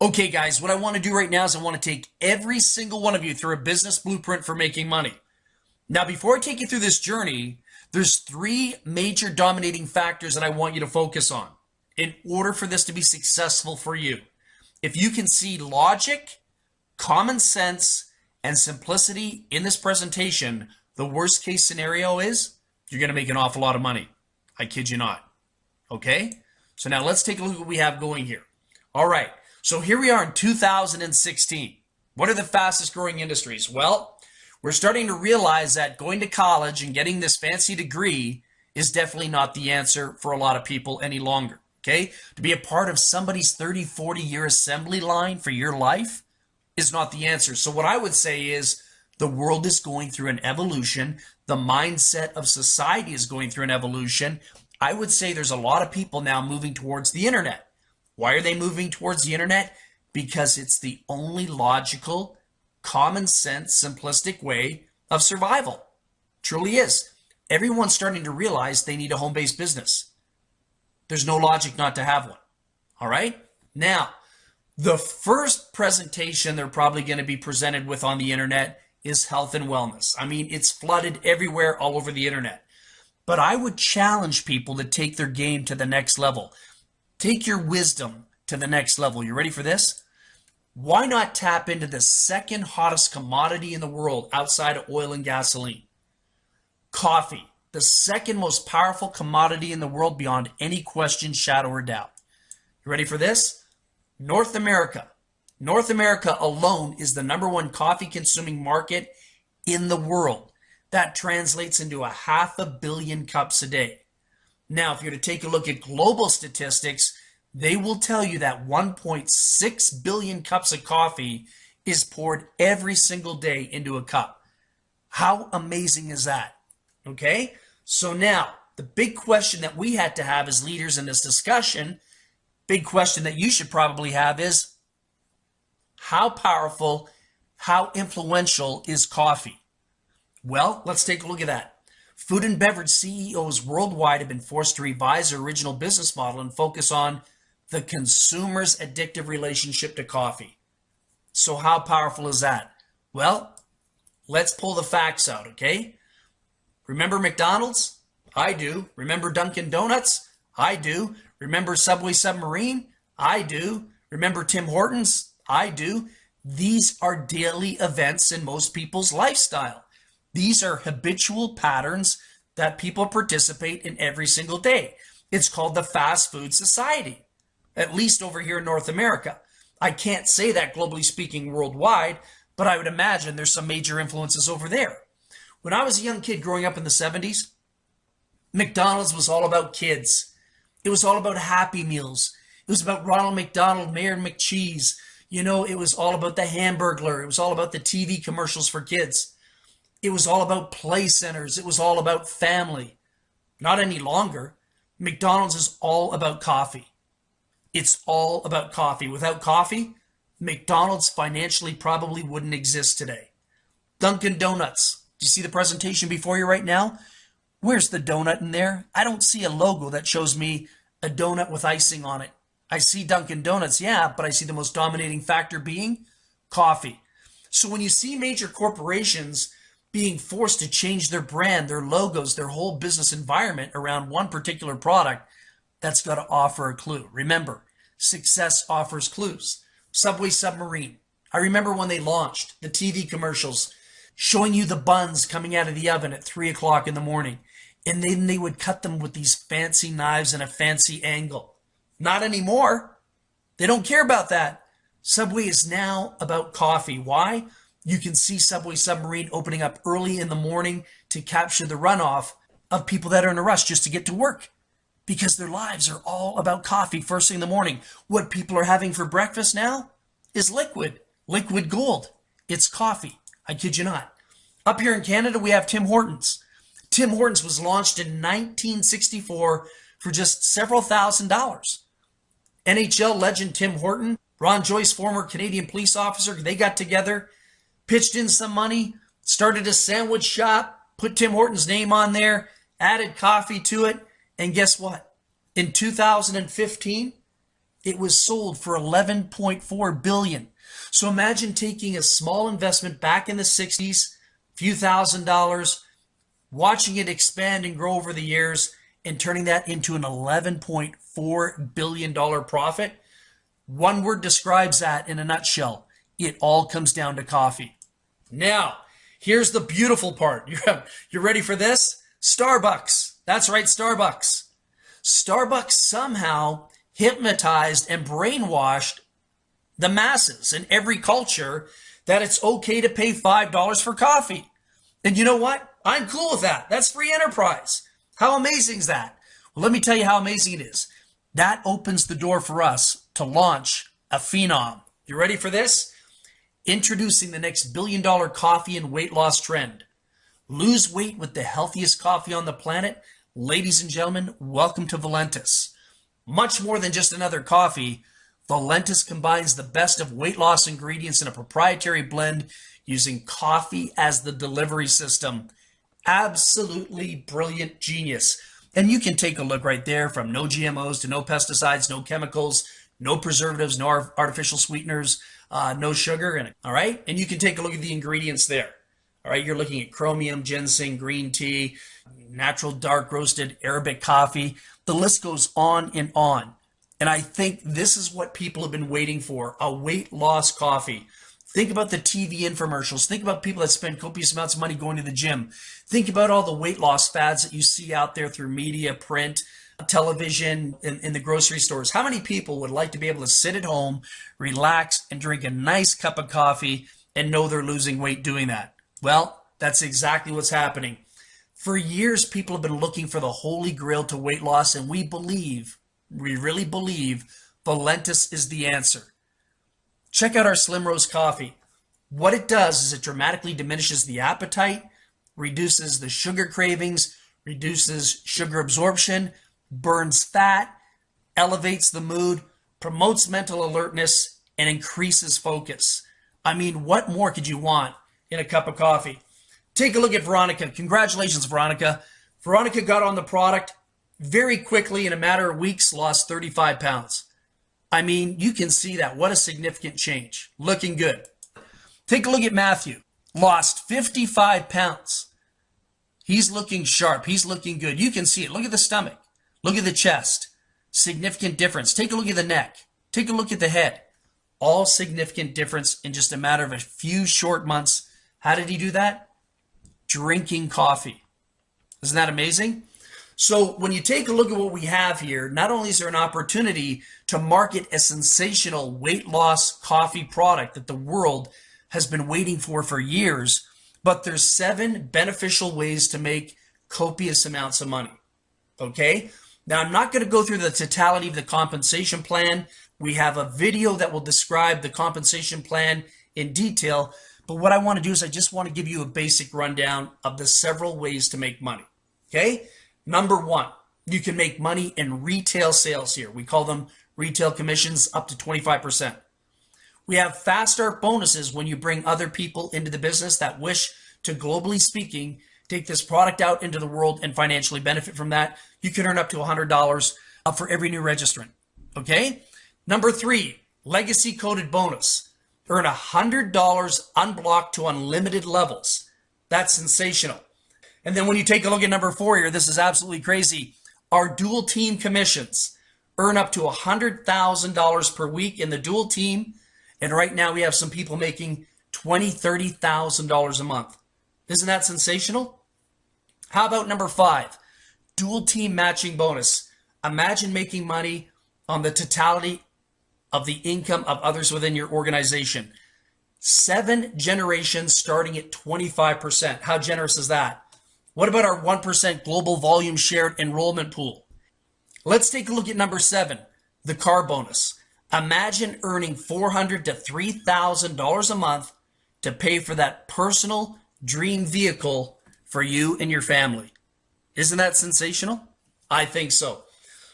Okay, guys, what I want to do right now is I want to take every single one of you through a business blueprint for making money. Now, before I take you through this journey, there's three major dominating factors that I want you to focus on in order for this to be successful for you. If you can see logic, common sense, and simplicity in this presentation, the worst case scenario is you're going to make an awful lot of money. I kid you not. Okay? So now let's take a look at what we have going here. All right. So here we are in 2016. What are the fastest growing industries? Well, we're starting to realize that going to college and getting this fancy degree is definitely not the answer for a lot of people any longer. Okay? To be a part of somebody's 30, 40-year assembly line for your life is not the answer. So what I would say is the world is going through an evolution. The mindset of society is going through an evolution. I would say there's a lot of people now moving towards the internet. Why are they moving towards the internet? Because it's the only logical, common sense, simplistic way of survival. Truly is. Everyone's starting to realize they need a home-based business. There's no logic not to have one. All right? Now, the first presentation they're probably going to be presented with on the internet is health and wellness. I mean, it's flooded everywhere all over the internet. But I would challenge people to take their game to the next level. Take your wisdom to the next level. You ready for this? Why not tap into the second hottest commodity in the world outside of oil and gasoline? Coffee, the second most powerful commodity in the world beyond any question, shadow, or doubt. You ready for this? North America. North America alone is the #1 coffee consuming market in the world. That translates into 500 million cups a day. Now, if you're to take a look at global statistics, they will tell you that 1.6 billion cups of coffee is poured every single day into a cup. How amazing is that? Okay? So now, the big question that we had to have as leaders in this discussion, big question that you should probably have is, how powerful, how influential is coffee? Well, let's take a look at that. Food and beverage CEOs worldwide have been forced to revise their original business model and focus on the consumer's addictive relationship to coffee. So how powerful is that? Well, let's pull the facts out, okay? Remember McDonald's? I do. Remember Dunkin' Donuts? I do. Remember Subway Submarine? I do. Remember Tim Hortons? I do. These are daily events in most people's lifestyle. These are habitual patterns that people participate in every single day. It's called the fast food society, at least over here in North America. I can't say that globally speaking worldwide, but I would imagine there's some major influences over there. When I was a young kid growing up in the 70s, McDonald's was all about kids. It was all about Happy Meals. It was about Ronald McDonald, Mayor McCheese. You know, it was all about the Hamburglar. It was all about the TV commercials for kids. It was all about play centers. It was all about family. Not any longer. McDonald's is all about coffee. It's all about coffee. Without coffee, McDonald's financially probably wouldn't exist today. Dunkin' Donuts. Do you see the presentation before you right now? Where's the donut in there? I don't see a logo that shows me a donut with icing on it. I see Dunkin' Donuts, yeah, but I see the most dominating factor being coffee. So when you see major corporations being forced to change their brand, their logos, their whole business environment around one particular product, that's got to offer a clue. Remember, success offers clues. Subway Submarine. I remember when they launched the TV commercials showing you the buns coming out of the oven at 3 o'clock in the morning. And then they would cut them with these fancy knives and a fancy angle. Not anymore. They don't care about that. Subway is now about coffee. Why? You can see Subway Submarine opening up early in the morning to capture the runoff of people that are in a rush just to get to work, because their lives are all about coffee first thing in the morning. What people are having for breakfast now is liquid gold. It's coffee. I kid you not. Up here in Canada, we have Tim Hortons. Tim Hortons was launched in 1964 for just several $1,000s. NHL legend Tim Horton, Ron Joyce, former Canadian police officer, they got together, pitched in some money, started a sandwich shop, put Tim Horton's name on there, added coffee to it, and guess what? In 2015, It was sold for 11.4 billion. So imagine taking a small investment back in the 60s, few $1,000s, watching it expand and grow over the years and turning that into an $11.4 billion profit. One word describes that in a nutshell. It all comes down to coffee. Now, here's the beautiful part. You're ready for this? Starbucks. That's right, Starbucks. Starbucks somehow hypnotized and brainwashed the masses in every culture that it's okay to pay $5 for coffee. And you know what? I'm cool with that. That's free enterprise. How amazing is that? Well, let me tell you how amazing it is. That opens the door for us to launch a phenom. You ready for this? Introducing the next billion-dollar coffee and weight loss trend. Lose weight with the healthiest coffee on the planet. Ladies and gentlemen, welcome to Valentus. Much more than just another coffee, Valentus combines the best of weight loss ingredients in a proprietary blend using coffee as the delivery system. Absolutely brilliant genius. And you can take a look right there, from no GMOs to no pesticides, no chemicals, no preservatives, no artificial sweeteners, no sugar in it. All right. And you can take a look at the ingredients there. All right. You're looking at chromium, ginseng, green tea, natural dark roasted Arabic coffee. The list goes on and on. And I think this is what people have been waiting for, a weight loss coffee. Think about the TV infomercials. Think about people that spend copious amounts of money going to the gym. Think about all the weight loss fads that you see out there through media, print, television, in the grocery stores. How many people would like to be able to sit at home, relax, and drink a nice cup of coffee and know they're losing weight doing that? Well, that's exactly what's happening. For years, people have been looking for the holy grail to weight loss, and we really believe Valentus is the answer. Check out our Slim Roast coffee. What it does is it dramatically diminishes the appetite, reduces the sugar cravings, reduces sugar absorption, burns fat, elevates the mood, promotes mental alertness, and increases focus. I mean, what more could you want in a cup of coffee? Take a look at Veronica. Congratulations, Veronica. Veronica got on the product very quickly, in a matter of weeks, lost 35 pounds. I mean, you can see that. What a significant change. Looking good. Take a look at Matthew. Lost 55 pounds. He's looking sharp. He's looking good. You can see it. Look at the stomach. Look at the chest. Significant difference. Take a look at the neck. Take a look at the head. All significant difference in just a matter of a few short months. How did he do that? Drinking coffee. Isn't that amazing? So when you take a look at what we have here, not only is there an opportunity to market a sensational weight loss coffee product that the world has been waiting for years, but there's 7 beneficial ways to make copious amounts of money. Okay? Now, I'm not going to go through the totality of the compensation plan. We have a video that will describe the compensation plan in detail, but what I want to do is I just want to give you a basic rundown of the several ways to make money. Okay? Number 1, you can make money in retail sales here. We call them retail commissions, up to 25%. We have fast start bonuses when you bring other people into the business that wish to, globally speaking, take this product out into the world and financially benefit from that. You can earn up to $100 for every new registrant. Okay? Number 3, legacy coded bonus. Earn $100 unblocked to unlimited levels. That's sensational. And then when you take a look at number 4 here, this is absolutely crazy. Our dual team commissions earn up to $100,000 per week in the dual team. And right now we have some people making $20,000, $30,000 a month. Isn't that sensational? How about number 5, dual team matching bonus? Imagine making money on the totality of the income of others within your organization. 7 generations starting at 25%. How generous is that? What about our 1% global volume shared enrollment pool? Let's take a look at number 7, the car bonus. Imagine earning $400 to $3,000 a month to pay for that personal dream vehicle for you and your family. Isn't that sensational? I think so.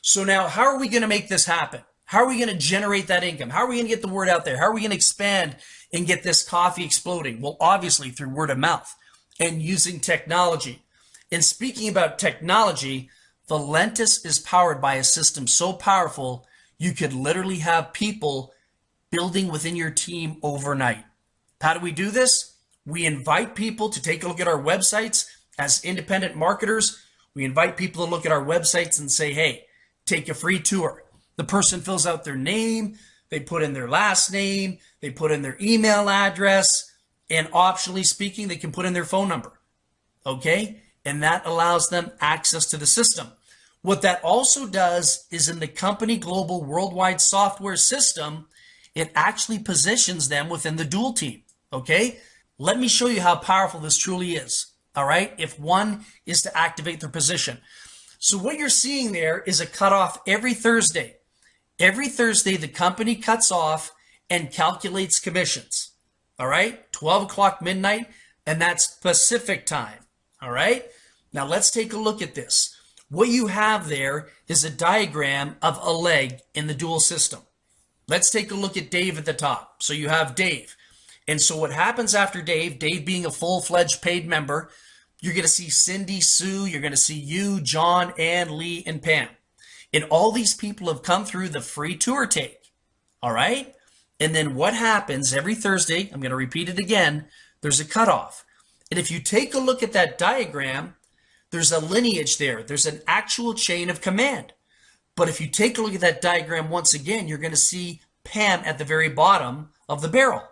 So now, how are we going to make this happen? How are we going to generate that income? How are we going to get the word out there? How are we going to expand and get this coffee exploding? Well, obviously through word of mouth and using technology. And speaking about technology, Valentus is powered by a system so powerful, You could literally have people building within your team overnight. How do we do this? We invite people to take a look at our websites as independent marketers. We invite people to look at our websites and say, hey, take a free tour. The person fills out their name, they put in their last name, they put in their email address, and optionally speaking, they can put in their phone number. Okay? And that allows them access to the system. What that also does is in the company global worldwide software system, it actually positions them within the dual team. Okay? Let me show you how powerful this truly is. All right? If one is to activate their position. So what you're seeing there is a cutoff every Thursday. Every Thursday, the company cuts off and calculates commissions. All right? 12 o'clock midnight, and that's Pacific time. All right? Now let's take a look at this. What you have there is a diagram of a leg in the dual system. Let's take a look at Dave at the top. So you have Dave. And so what happens after Dave, Dave being a full-fledged paid member, you're going to see Cindy, Sue, you're going to see you, John, Ann, Lee, and Pam. And all these people have come through the free tour take. All right? And then what happens every Thursday, I'm going to repeat it again, there's a cutoff. And if you take a look at that diagram, there's a lineage there. There's an actual chain of command. But if you take a look at that diagram once again, you're going to see Pam at the very bottom of the barrel.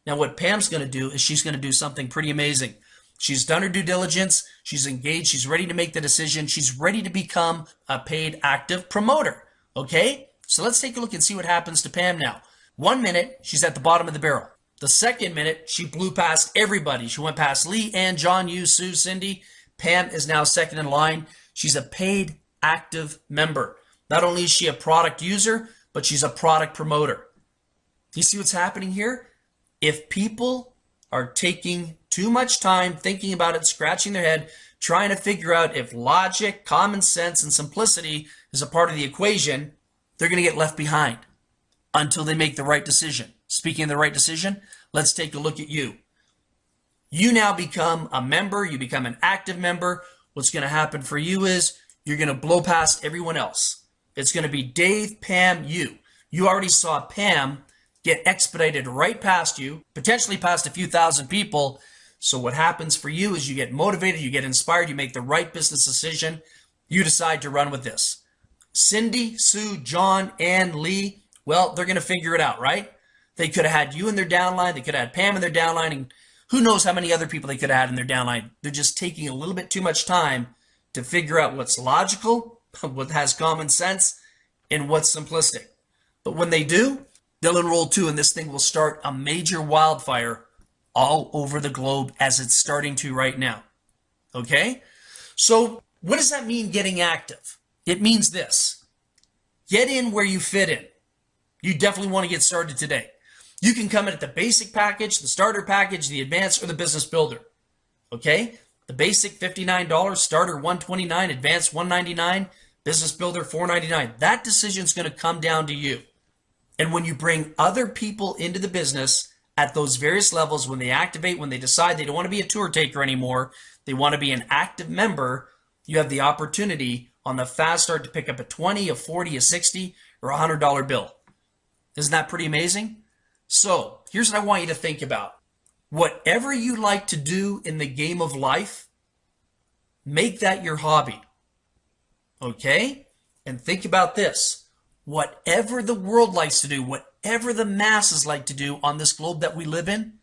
Now what Pam's going to do is she's going to do something pretty amazing. She's done her due diligence. She's engaged. She's ready to make the decision. She's ready to become a paid active promoter. Okay? So let's take a look and see what happens to Pam now. 1 minute, she's at the bottom of the barrel. The second minute, she blew past everybody. She went past Lee, Ann, John, you, Sue, Cindy. Pam is now second in line. She's a paid active member. Not only is she a product user, but she's a product promoter. You see what's happening here? If people are taking too much time thinking about it, scratching their head, trying to figure out if logic, common sense, and simplicity is a part of the equation, they're going to get left behind until they make the right decision. Speaking of the right decision, let's take a look at you. You now become a member. You become an active member. What's going to happen for you is you're going to blow past everyone else. It's going to be Dave, Pam, you. You already saw Pam get expedited right past you, potentially past a few thousand people. So what happens for you is you get motivated, you get inspired, you make the right business decision. You decide to run with this. Cindy, Sue, John, Ann, Lee, well, they're going to figure it out, right? They could have had you in their downline. They could have had Pam in their downline. And who knows how many other people they could have had in their downline. They're just taking a little bit too much time to figure out what's logical, what has common sense, and what's simplistic. But when they do, they'll enroll too, and this thing will start a major wildfire all over the globe as it's starting to right now. Okay? So what does that mean, getting active? It means this. Get in where you fit in. You definitely want to get started today. You can come in at the basic package, the starter package, the advanced, or the business builder. Okay? The basic, $59, starter, $129, advanced, $199, business builder, $499. That decision is going to come down to you. And when you bring other people into the business at those various levels, when they activate, when they decide they don't want to be a tour taker anymore, they want to be an active member, you have the opportunity on the fast start to pick up a 20, a 40, a 60, or a $100 bill. Isn't that pretty amazing? So here's what I want you to think about. Whatever you like to do in the game of life, make that your hobby. Okay? And think about this. Whatever the world likes to do, whatever the masses like to do on this globe that we live in,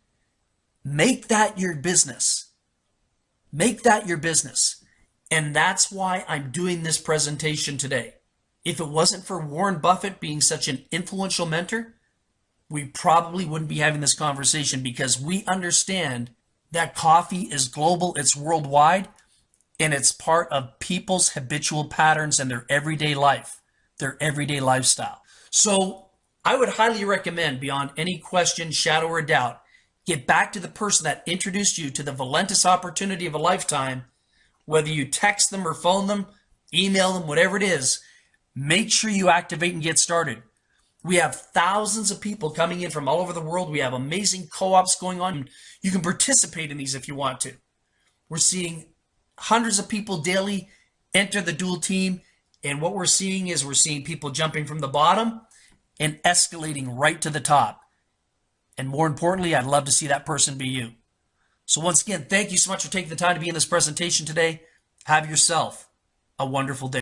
make that your business. Make that your business. And that's why I'm doing this presentation today. If it wasn't for Warren Buffett being such an influential mentor, we probably wouldn't be having this conversation, because we understand that coffee is global, it's worldwide, and it's part of people's habitual patterns and their everyday life, their everyday lifestyle. So I would highly recommend, beyond any question, shadow, or doubt, get back to the person that introduced you to the Valentus opportunity of a lifetime. Whether you text them or phone them, email them, whatever it is, make sure you activate and get started. We have thousands of people coming in from all over the world. We have amazing co-ops going on. You can participate in these if you want to. We're seeing hundreds of people daily enter the dual team, And what we're seeing is we're seeing people jumping from the bottom and escalating right to the top. And more importantly, I'd love to see that person be you. So once again, thank you so much for taking the time to be in this presentation today. Have yourself a wonderful day.